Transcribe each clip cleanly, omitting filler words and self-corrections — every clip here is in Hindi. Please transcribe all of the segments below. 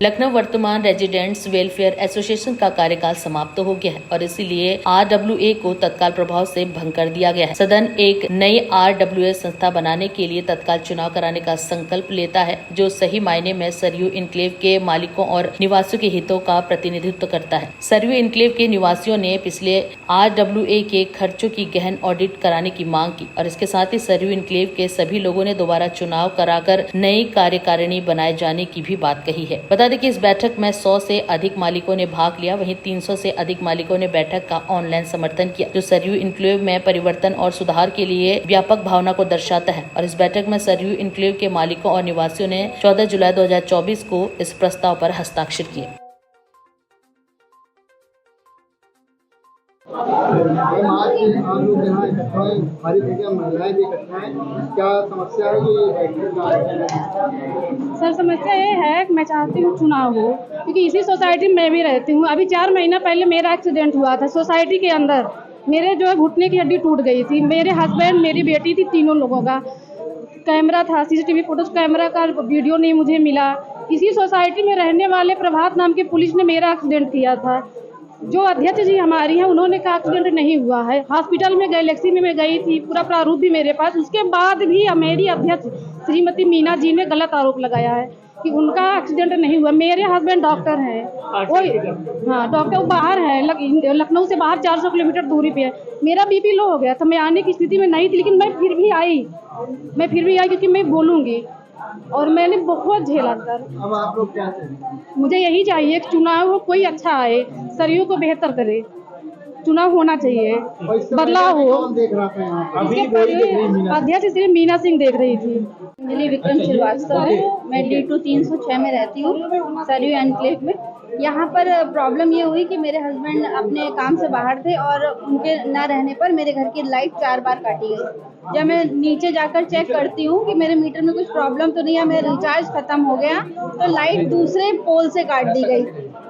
लखनऊ वर्तमान रेजिडेंट्स वेलफेयर एसोसिएशन का कार्यकाल समाप्त हो गया है और इसीलिए RWA को तत्काल प्रभाव से भंग कर दिया गया है। सदन एक नई RWA संस्था बनाने के लिए तत्काल चुनाव कराने का संकल्प लेता है, जो सही मायने में सरयू इनक्लेव के मालिकों और निवासियों के हितों का प्रतिनिधित्व करता है। सरयू इनक्लेव के निवासियों ने पिछले RWA के खर्चों की गहन ऑडिट कराने की मांग की और इसके साथ ही सरयू इनक्लेव के सभी लोगों ने दोबारा चुनाव कराकर नई कार्यकारिणी बनाए जाने की भी बात कही है। बता दें कि इस बैठक में 100 से अधिक मालिकों ने भाग लिया, वहीं 300 से अधिक मालिकों ने बैठक का ऑनलाइन समर्थन किया, जो सरयू इनक्लेव में परिवर्तन और सुधार के लिए व्यापक भावना को दर्शाता है। और इस बैठक में सरयू इनक्लेव के मालिकों और निवासियों ने 14 जुलाई 2024 को इस प्रस्ताव पर हस्ताक्षर किए। आज आप लोग यहाँ इकट्ठा हैं, भारी संख्या में महिलाएं भी इकट्ठा हैं, क्या समस्या है ये? सर समस्या ये है कि मैं चाहती हूँ चुनाव हो, क्योंकि इसी सोसाइटी में मैं भी रहती हूँ। अभी 4 महीना पहले मेरा एक्सीडेंट हुआ था सोसाइटी के अंदर। मेरे जो है घुटने की हड्डी टूट गई थी। मेरे हस्बैंड, मेरी बेटी थी, तीनों लोगों का कैमरा था, CCTV फुटेज, कैमरा का वीडियो नहीं मुझे मिला। इसी सोसाइटी में रहने वाले प्रभात नाम के पुलिस ने मेरा एक्सीडेंट किया था। जो अध्यक्ष जी हमारी हैं, उन्होंने कहा एक्सीडेंट नहीं हुआ है। हॉस्पिटल में गैलेक्सी में मैं गई थी, पूरा प्रारूप भी मेरे पास। उसके बाद भी मेरी अध्यक्ष श्रीमती मीना जी ने गलत आरोप लगाया है कि उनका एक्सीडेंट नहीं हुआ। मेरे हस्बैंड डॉक्टर हैं, वो हाँ डॉक्टर बाहर है, लखनऊ से बाहर 400 किलोमीटर दूरी पे है। मेरा BP लो हो गया था, मैं आने की स्थिति में नहीं थी, लेकिन मैं फिर भी आई क्योंकि मैं बोलूँगी, और मैंने बहुत झेला सर। अब आप लोग क्या चाहेंगे? मुझे यही चाहिए कि चुनाव हो, कोई अच्छा आए, सरयू को बेहतर करे, चुनाव होना चाहिए, बदलाव हो। देख रहा था यहाँ अध्यक्ष श्री मीना सिंह देख रही थी। अंजलि विक्रम श्रीवास्तव है, मैं D2 306 में रहती हूँ, सरयू एनक्लेव में। यहाँ पर प्रॉब्लम ये हुई कि मेरे हस्बैंड अपने काम से बाहर थे और उनके न रहने पर मेरे घर की लाइट 4 बार काटी गई। जब मैं नीचे जाकर चेक करती हूँ कि मेरे मीटर में कुछ प्रॉब्लम तो नहीं है, मेरा रिचार्ज खत्म हो गया, तो लाइट दूसरे पोल से काट दी गई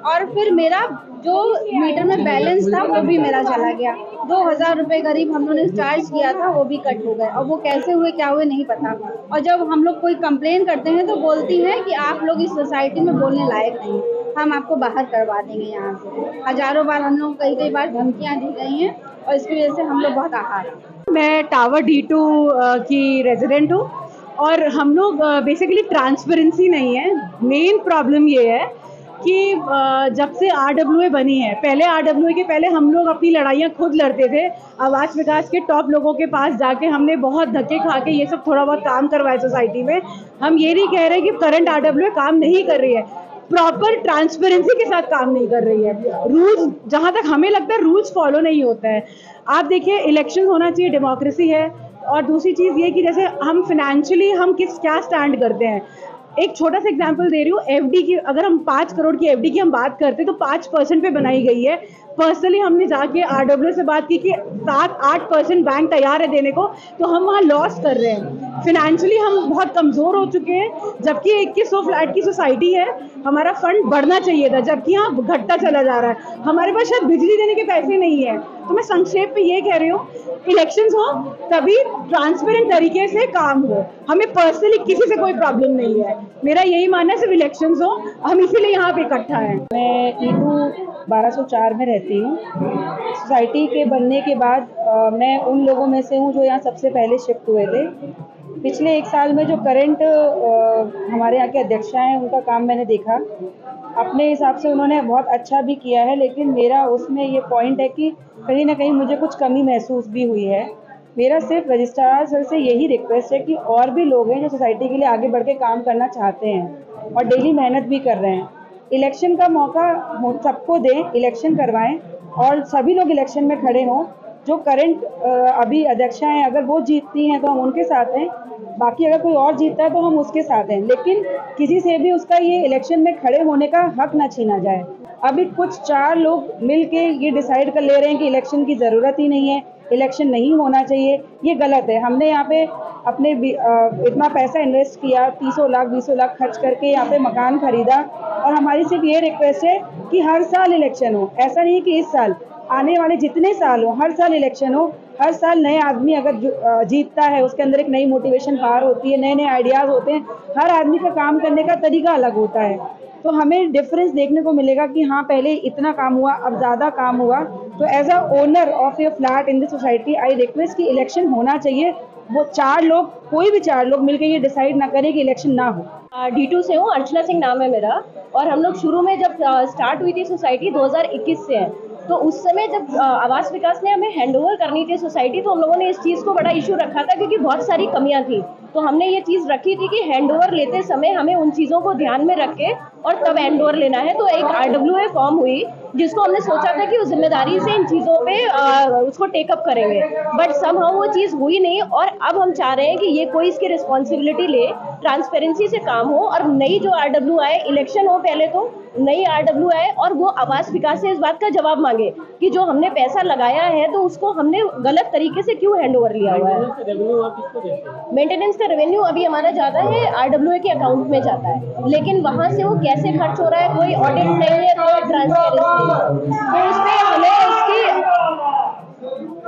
और फिर मेरा जो मीटर में बैलेंस था वो भी मेरा चला गया। 2000 रुपये करीब हम लोगों ने चार्ज किया था, वो भी कट हो गए और वो कैसे हुए क्या हुए नहीं पता। और जब हम लोग कोई कंप्लेन करते हैं तो बोलती हैं कि आप लोग इस सोसाइटी में बोलने लायक नहीं, हम आपको बाहर करवा देंगे यहाँ से। हजारों बार हम लोग कई बार धमकियाँ दी गई हैं और इसकी वजह से हम लोग बहुत आहार हैं। मैं टावर D2 की रेजिडेंट हूँ और हम लोग बेसिकली ट्रांसपेरेंसी नहीं है। मेन प्रॉब्लम ये है कि जब से RWA बनी है, पहले RWA के पहले हम लोग अपनी लड़ाइयाँ खुद लड़ते थे। आवास विकास के टॉप लोगों के पास जाके हमने बहुत धक्के खा के ये सब थोड़ा बहुत काम करवाए सोसाइटी में। हम ये नहीं कह रहे कि करंट RWA काम नहीं कर रही है, प्रॉपर ट्रांसपेरेंसी के साथ काम नहीं कर रही है। रूल्स, जहाँ तक हमें लगता है रूल्स फॉलो नहीं होता है। आप देखिए, इलेक्शन होना चाहिए, डेमोक्रेसी है। और दूसरी चीज़ ये कि जैसे हम फिनेंशियली हम क्या स्टैंड करते हैं। एक छोटा सा एग्जांपल दे रही हूँ, FD की, अगर हम 5 करोड़ की FD की हम बात करते हैं तो 5% पे बनाई गई है। पर्सनली हमने जाके RWA से बात की कि 7-8% बैंक तैयार है देने को, तो हम वहाँ लॉस कर रहे हैं। फिनेंशियली हम बहुत कमज़ोर हो चुके हैं, जबकि 2100 फ्लैट की सोसाइटी है। हमारा फंड बढ़ना चाहिए था, जबकि यहाँ घटता चला जा रहा है। हमारे पास शायद बिजली देने के पैसे नहीं है। तो मैं संक्षेप में ये कह रही हूँ, इलेक्शंस हो तभी ट्रांसपेरेंट तरीके से काम हो। हमें पर्सनली किसी से कोई प्रॉब्लम नहीं है। मेरा यही मानना है सिर्फ इलेक्शंस हो, हम इसीलिए यहाँ पे इकट्ठा हैं। मैं D2 1204 में रहती हूँ। सोसाइटी के बनने के बाद मैं उन लोगों में से हूँ जो यहाँ सबसे पहले शिफ्ट हुए थे। पिछले 1 साल में जो करंट हमारे यहाँ के अध्यक्षा हैं, उनका काम मैंने देखा। अपने हिसाब से उन्होंने बहुत अच्छा भी किया है, लेकिन मेरा उसमें ये पॉइंट है कि कहीं ना कहीं मुझे कुछ कमी महसूस भी हुई है। मेरा सिर्फ रजिस्ट्रार सर से यही रिक्वेस्ट है कि और भी लोग हैं जो सोसाइटी के लिए आगे बढ़ के काम करना चाहते हैं और डेली मेहनत भी कर रहे हैं। इलेक्शन का मौका सबको दें, इलेक्शन करवाएं और सभी लोग इलेक्शन में खड़े हों। जो करंट अभी अध्यक्षा हैं, अगर वो जीतती हैं तो हम उनके साथ हैं, बाकी अगर कोई और जीतता है तो हम उसके साथ हैं, लेकिन किसी से भी उसका ये इलेक्शन में खड़े होने का हक ना छीना जाए। अभी कुछ 4 लोग मिलके ये डिसाइड कर ले रहे हैं कि इलेक्शन की ज़रूरत ही नहीं है, इलेक्शन नहीं होना चाहिए। ये गलत है। हमने यहाँ पे अपने इतना पैसा इन्वेस्ट किया, 30 लाख 20 लाख खर्च करके यहाँ पे मकान खरीदा, और हमारी सिर्फ ये रिक्वेस्ट है कि हर साल इलेक्शन हो। ऐसा नहीं कि इस साल, आने वाले जितने साल हो हर साल इलेक्शन हो, हर साल नए आदमी अगर जीतता है, उसके अंदर एक नई मोटिवेशन पावर होती है, नए नए आइडियाज़ होते हैं, हर आदमी का काम करने का तरीका अलग होता है। तो हमें डिफरेंस देखने को मिलेगा कि हाँ पहले इतना काम हुआ, अब ज़्यादा काम हुआ। तो as a owner of a flat in the society I request कि इलेक्शन होना चाहिए। वो 4 लोग, कोई भी 4 लोग मिलकर ये डिसाइड ना करें कि इलेक्शन ना हो। D2 से हूँ, अर्चना सिंह नाम है मेरा। और हम लोग शुरू में जब स्टार्ट हुई थी सोसाइटी 2021 से है, तो उस समय जब आवास विकास ने हमें हैंडओवर करनी थी सोसाइटी, तो हम लोगों ने इस चीज़ को बड़ा इशू रखा था क्योंकि बहुत सारी कमियां थी। तो हमने ये चीज़ रखी थी कि हैंडओवर लेते समय हमें उन चीज़ों को ध्यान में रख के और तब हैंडओवर लेना है। तो एक RWA फॉर्म हुई जिसको हमने सोचा था कि उस जिम्मेदारी से इन चीज़ों पे उसको टेकअप करेंगे, बट समहाउ वो चीज़ हुई नहीं। और अब हम चाह रहे हैं कि ये कोई इसकी रिस्पॉन्सिबिलिटी ले, ट्रांसपेरेंसी से काम हो और नई जो RWA इलेक्शन हो, पहले तो नई RWA, और वो आवास विकास से इस बात का जवाब मांगे कि जो हमने पैसा लगाया है तो उसको हमने गलत तरीके से क्यों हैंडओवर लिया हुआ है। मेंटेनेंस का रेवेन्यू अभी हमारा जाता है RWA के अकाउंट में जाता है, लेकिन वहाँ से वो कैसे खर्च हो रहा है कोई ऑडिट नहीं है, कोई ट्रांसपेरेंसी नहीं है। तो उसमें हमें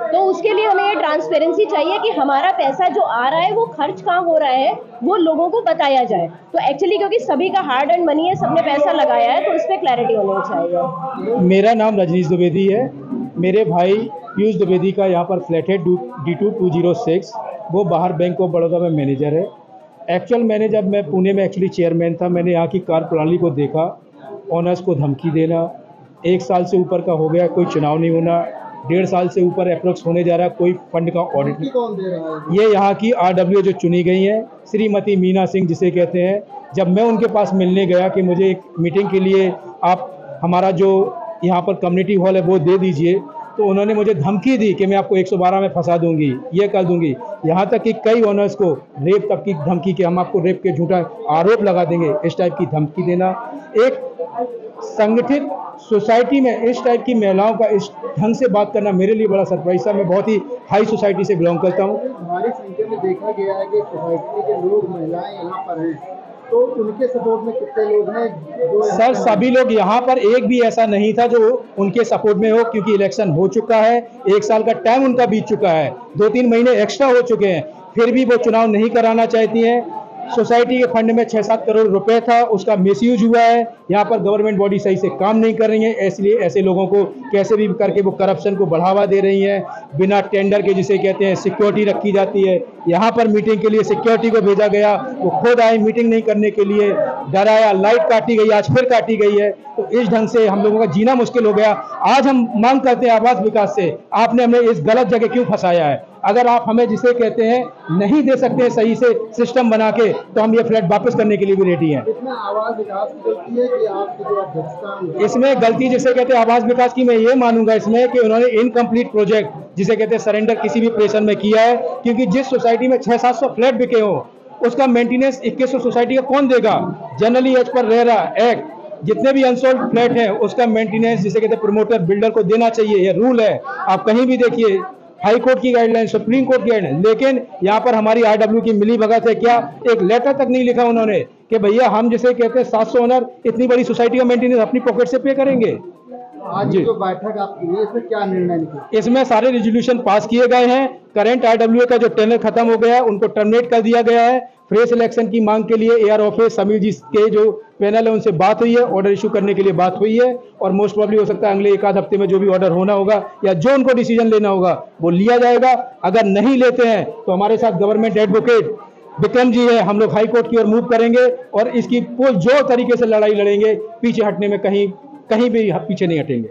तो उसके लिए हमें ये ट्रांसपेरेंसी चाहिए कि हमारा पैसा जो आ रहा है वो खर्च कहाँ हो रहा है वो लोगों को बताया जाए। तो एक्चुअली क्योंकि सभी का हार्ड एंड मनी है, सबने पैसा लगाया है, तो उस पर क्लैरिटी होनी चाहिए। मेरा नाम रजनीश द्विवेदी है। मेरे भाई पीयूष द्विवेदी का यहाँ पर फ्लैट है D2 206। वो बाहर बैंक ऑफ बड़ौदा में मैनेजर है। एक्चुअल मैंने जब मैं पुणे में एक्चुअली चेयरमैन था, मैंने यहाँ की कार्य प्रणाली को देखा। ऑनर्स को धमकी देना, 1 साल से ऊपर का हो गया, कोई चुनाव नहीं होना, 1.5 साल से ऊपर अप्रोक्स होने जा रहा है, कोई फंड का ऑडिट नहीं। कौन दे रहा है? ये यहाँ की RWA जो चुनी गई हैं, श्रीमती मीना सिंह जिसे कहते हैं। जब मैं उनके पास मिलने गया कि मुझे एक मीटिंग के लिए आप हमारा जो यहाँ पर कम्युनिटी हॉल है वो दे दीजिए, तो उन्होंने मुझे धमकी दी कि मैं आपको 112 में फंसा दूंगी, ये कर दूंगी। यहाँ तक कि कई ओनर्स को रेप तक की धमकी कि हम आपको रेप के झूठा आरोप लगा देंगे, इस टाइप की धमकी देना। एक संगठित सोसाइटी में इस टाइप की महिलाओं का इस ढंग से बात करना मेरे लिए बड़ा सरप्राइज था। मैं बहुत ही हाई सोसाइटी से बिलोंग करता हूँ। हमारी संख्या में देखा गया है कि सोसाइटी के लोग, महिलाएं यहाँ पर हैं, तो उनके सपोर्ट में कितने लोग हैं? सर सभी लोग यहाँ पर, एक भी ऐसा नहीं था जो उनके सपोर्ट में हो, क्योंकि इलेक्शन हो चुका है, 1 साल का टाइम उनका बीत चुका है, 2-3 महीने एक्स्ट्रा हो चुके हैं, फिर भी वो चुनाव नहीं कराना चाहती हैं। सोसाइटी के फंड में 6-7 करोड़ रुपए था, उसका मिसयूज हुआ है। यहाँ पर गवर्नमेंट बॉडी सही से काम नहीं कर रही है, इसलिए ऐसे लोगों को कैसे भी करके वो करप्शन को बढ़ावा दे रही हैं। बिना टेंडर के जिसे कहते हैं सिक्योरिटी रखी जाती है। यहाँ पर मीटिंग के लिए सिक्योरिटी को भेजा गया, वो खुद आए मीटिंग नहीं करने के लिए, डराया, लाइट काटी गई, आज फिर काटी गई है। तो इस ढंग से हम लोगों का जीना मुश्किल हो गया। आज हम मांग करते हैं आवास विकास से, आपने हमें इस गलत जगह क्यों फंसाया है? अगर आप हमें जिसे कहते हैं नहीं दे सकते हैं सही से सिस्टम बना के, तो हम ये फ्लैट वापस करने के लिए भी रेडी हैं। इसमें आवास विकास की गलती है कि आपकी जो अध्यक्षता? इसमें गलती जिसे कहते हैं आवास विकास की, मैं ये मानूंगा इसमें कि उन्होंने इनकम्प्लीट प्रोजेक्ट जिसे कहते हैं सरेंडर किसी भी प्रेशर में किया है। क्योंकि जिस सोसाइटी में 600-700 फ्लैट बिके हो, उसका मेंटेनेंस 2100 सोसाइटी का कौन देगा? Generally as per RERA act जितने भी अनसोल्ड फ्लैट है उसका मेंटेनेंस जिसे कहते हैं प्रमोटर बिल्डर को देना चाहिए, ये रूल है। आप कहीं भी देखिए, हाई कोर्ट की गाइडलाइन, सुप्रीम कोर्ट की गाइडलाइन, लेकिन यहाँ पर हमारी RW की मिली भगत है। क्या एक लेटर तक नहीं लिखा उन्होंने कि भैया हम जिसे कहते हैं 700 ओनर इतनी बड़ी सोसाइटी का मेंटेनेंस अपनी पॉकेट से पे करेंगे। आज जो बैठक आपकी हुई इसमें क्या निर्णय निकला? इसमें सारे रेजोल्यूशन पास किए गए हैं। करंट RWA का जो टेनर खत्म हो गया है उनको टर्मिनेट कर दिया गया है। फ्रेश इलेक्शन की मांग के लिए AR ऑफिस समीर जी के जो पैनल है उनसे बात हुई है, ऑर्डर इशू करने के लिए बात हुई है, और मोस्ट प्रोबेबली हो सकता है अगले 1-आध हफ्ते में जो भी ऑर्डर होना होगा या जो उनको डिसीजन लेना होगा वो लिया जाएगा। अगर नहीं लेते हैं तो हमारे साथ गवर्नमेंट एडवोकेट विक्रम जी है, हम लोग हाई कोर्ट की ओर मूव करेंगे और इसकी जो तरीके से लड़ाई लड़ेंगे, पीछे हटने में कहीं भी पीछे नहीं हटेंगे।